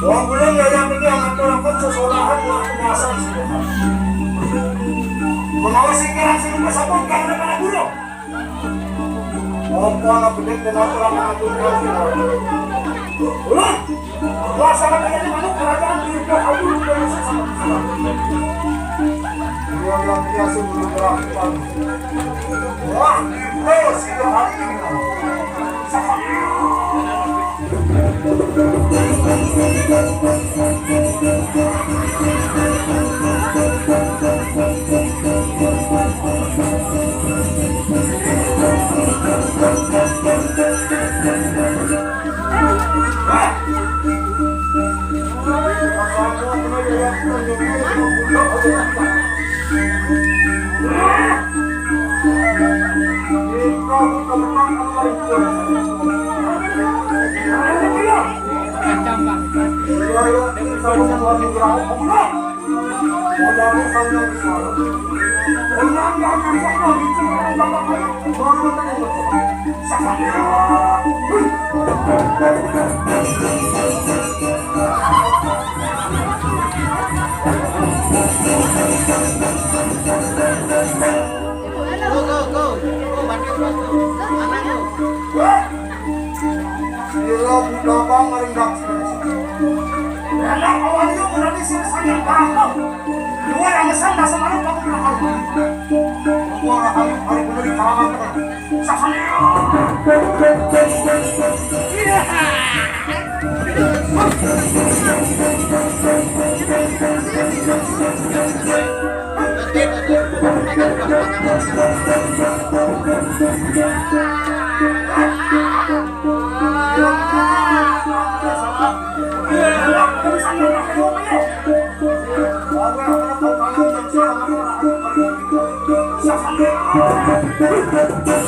Huwag mo lang yayamin ang tulangkot sa solahan na kumasang sila. Kumawasing ka lang sa pasapong ka na panagulo. Huwag mo ang napilit na natulang mga tulangkot sila. Ulan! Kuwasa ka na yan yung anong karagaan ko yung kakawin ko yung sasapang sila. Huwag lang kaya sumulong ka lang ito. Wah! Ito! Sino halim na? Sa kanila! Sa